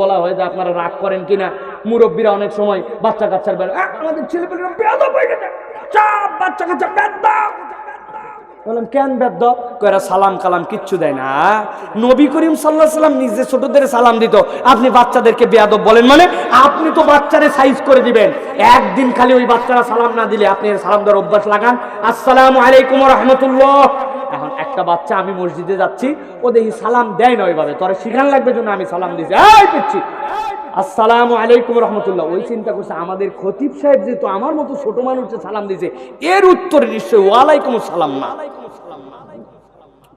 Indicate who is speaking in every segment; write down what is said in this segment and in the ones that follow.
Speaker 1: বলা হয় যে আপনারা রাগ করেন কিনা, মুরব্বীরা অনেক সময় বাচ্চা কাচ্চার বেলা আমাদের ছেলেপেলেরা বেয়াদব হয়ে গেছে, চাপ বাচ্চা কাচ্চা বেয়াদব। বললাম কেন বেয়াদব? কইরা সালাম কালাম কিচ্ছু দেয় না। নবী করিম সাল্লাল্লাহু আলাইহি ওয়াসাল্লাম নিজে ছোটদের সালাম দিত, আপনি বাচ্চাদেরকে বেয়াদব বলেন? মানে আপনি তো বাচ্চারে সাইজ করে দিবেন, একদিন খালি ওই বাচ্চারা সালাম না দিলে আপনি সালাম দেওয়ার অভ্যাস লাগান, আসসালামু আলাইকুম ওয়া রাহমাতুল্লাহ। এখন একটা বাচ্চা, আমি মসজিদে যাচ্ছি, ও দেখি সালাম দেয় না ওইভাবে, তোরা শিখান লাগবে জন্য আমি সালাম দিয়েছি, এই পিচ্ছি আসসালামু আলাইকুম রহমতুল্লাহ। ওই চিন্তা করছে আমাদের খতিব সাহেব যেহেতু আমার মতো ছোট মানুষকে সালাম দিয়েছে, এর উত্তর নিশ্চয়ই ওয়ালাইকুম সালাম না।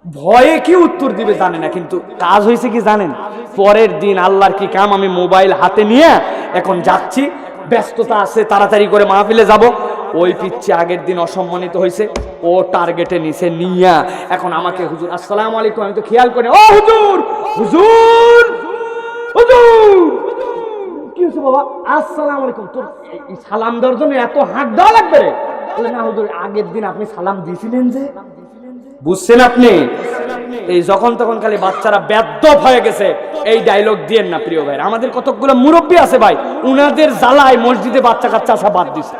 Speaker 1: ভয়ে কি উত্তর দিবে জানে না, কিন্তু কাজ হয়েছে কি জানেন? পরের দিন আল্লাহর কি কাম, আমি মোবাইল হাতে নিয়ে এখন যাচ্ছি, ব্যস্ততা আছে, তাড়াতাড়ি করে মাহফিলে যাব। ওই পিচ্ছি আগের দিন অসম্মানিত হয়েছে, ও টার্গেটে নিছে নিয়া এখন আমাকে হুজুর আসসালামু আলাইকুম, আমি তো খেয়াল করি, ও হুজুর হুজুর হুজুর কি হয়েছে বাবা? আসসালামু আলাইকুম। তোর এই সালাম দেওয়ার জন্য এত হাঁক দেওয়া লাগবে রে? বলে না হুজুর, আগের দিন আপনি সালাম দিয়েছিলেন যে। বুঝছেন আপনি? এই যখন তখন খালি বাচ্চারা বেদ্যপ হয়ে গেছে, এই ডায়লগ দিয়েন না প্রিয় ভাই। আমাদের কতগুলো মুরব্বী আছে ভাই, উনাদের জ্বালায় মসজিদে বাচ্চা কাচ্চা আসা বাদ দিছে,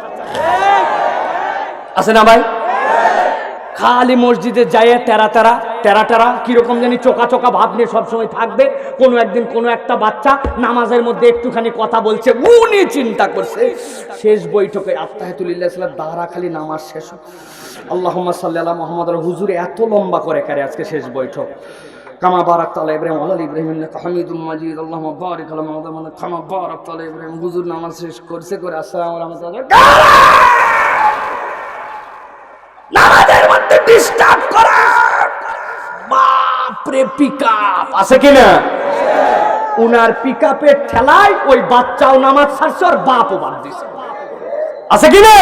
Speaker 1: আছে না ভাই? খালি মসজিদে যায় টেরা টেরা কিরকম জানি চোকা চোকা ভাব নিয়ে সবসময় থাকবে। কোনো একদিন কোনো একটা বাচ্চা নামাজের মধ্যে একটুখানি কথা বলছে, উনি চিন্তা করছে শেষ বৈঠকে আত্তাহিয়াতুলিল্লাহ সাল্লাল্লাহু দাঁড়া খালি নামাজ শেষ, আল্লাহুম্মা সাল্লি আলা মুহাম্মাদ। হুজুর এত লম্বা করে কারে আজকে শেষ বৈঠক, কামা বারাকতা আলা ইব্রাহিম ওয়া আলা ইব্রাহিম ইন্নাকা হামিদুম মাজিদ, আল্লাহুম্মা বারিক আলা মুহাম্মাদ কামা বারাকতা আলা ইব্রাহিম। হুজুর নামাজ শেষ করছে করে আসসালামু আলাইকুম, নামাজের মধ্যে ডিস্টার্ব করা, বাপ রে পিকআপ আছে কিনা? উনার পিকআপের ঠেলায় ওই বাচ্চাও নামাজ ছাড়ছে আর বাপও বাদ দিছে, আছে কিনা?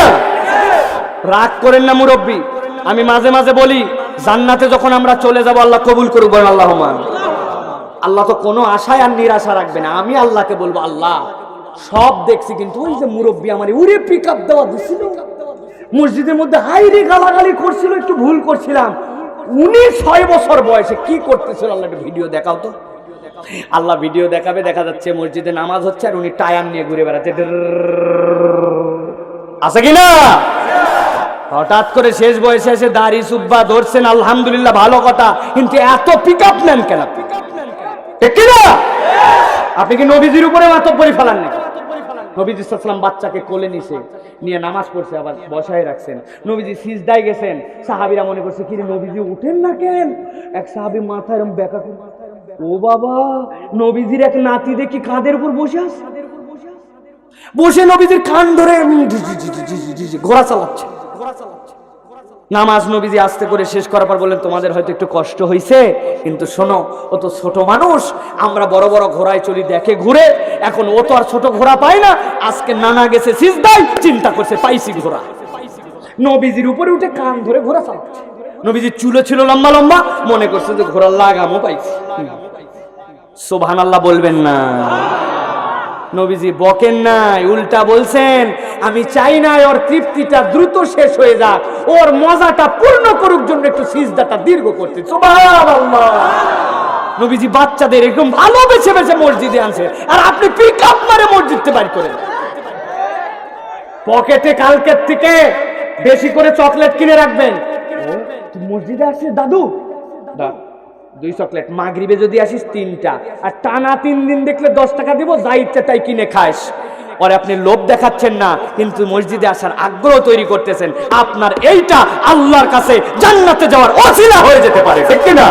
Speaker 1: রাগ করেন না মুরব্বী, আমি মাঝে মাঝে বলি জান্নাতে যখন আমরা চলে যাব আল্লাহ কবুল করুক, বলেন আল্লাহুম্মা। আল্লাহ তো কোনো আশায় আর নিরাশা রাখবে না। আমি আল্লাহকে বলবো আল্লাহ সব দেখছি, কিন্তু ওই যে মুরব্বী আমার উড়ে পিকআপ দেওয়া দিছিল, মসজিদের মধ্যে হাইরে গালাগালি করছিল, একটু ভুল করছিলাম, উনি 6 বছর বয়সে কি করতেছিল, আল্লাহ একটা ভিডিও দেখাও তো। আল্লাহ ভিডিও দেখাবে, দেখা যাচ্ছে মসজিদে নামাজ হচ্ছে আর উনি টায়ার নিয়ে ঘুরে বেড়াচ্ছে, আছে কিনা? হঠাৎ করে শেষ বয়সে এসে দাড়ি সুব্বা ধরছেন, আলহামদুলিল্লাহ ভালো কথা, কিন্তু এত পিকআপ নেন কেন? ঠিক কিনা? আপনি কি নবীজির উপরে মাতব্বরি ফেলান নাকি? নবীজি সাল্লাল্লাহু আলাইহি ওয়াসাল্লাম বাচ্চাকে কোলে নিয়ে নামাজ পড়ছে, আবার বসায় রাখছেন। নবীজি সিজদায় গেছেন, সাহাবীরা মনে করছে কি রে নবীজি উঠেন না কেন? এক সাহাবী মাথা এরকম বেঁকা করে, ও বাবা, নবীজির এক নাতি দেখি কাঁধের উপর বসে আছে, বসে নবীজির কান ধরে ঘোড়া চালাচ্ছে। নামাজ নবীজি আস্তে করে শেষ করার পর বললেন, তোমাদের হয়তো একটু কষ্ট হয়েছে, কিন্তু শোনো, ও তো ছোট মানুষ, আমরা বড় বড় ঘোড়ায় চলি দেখে ঘুরে, এখন ও তো আর ছোট ঘোড়া পায় না, আজকে নানা গেছে সিজদায়, চিন্তা করছে পাইছি ঘোড়া। নবীজির উপরে উঠে কান ধরে ঘোড়া চালাচ্ছে। নবীজির চুলো ছিল লম্বা লম্বা, মনে করছে যে ঘোড়ার লাগামও পাইছি। সুবহানাল্লাহ বলবেন না? নবীজি বকেন নাই, উল্টা বলছেন আমি চাই না ওর তৃপ্তিটা দ্রুত শেষ হয়ে যাক, ওর মজাটা পূর্ণ করুক জন্য একটু সিজদাটা দীর্ঘ করতে। সুবহানাল্লাহ। নবীজি বাচ্চাদের একদম ভালো বেছে বেছে মসজিদে আনছে, আর আপনি পিকআপ মারে মসজিদে বাড়ি করেন। পকেটে কালকের থেকে বেশি করে চকলেট কিনে রাখবেন। ও তুই মসজিদে আসছিস দাদু, 2 চকলেট, মাগরিবে যদি আসিস 3টা, আর টানা 3 দিন দেখলে 10 টাকা দিব, যা ইচ্ছা তাই কিনে খাস। পরে আপনি লোভ দেখাচ্ছেন না, কিন্তু মসজিদে আসার আগ্রহ তৈরি করতেছেন। আপনার এইটা আল্লাহর কাছে জান্নাতে যাওয়ার ওসিলা হয়ে যেতে পারে, ঠিক কি না?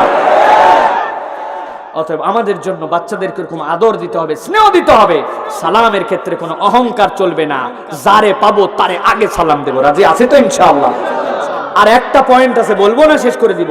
Speaker 1: অতএব আমাদের জন্য বাচ্চাদেরকে এরকম আদর দিতে হবে, স্নেহ দিতে হবে। সালামের ক্ষেত্রে কোনো অহংকার চলবে না, যারে পাবো তারে আগে সালাম দেবো। রাজি আছে তো ইনশাআল্লাহ? আর একটা পয়েন্ট আছে, বলবো না শেষ করে দিব।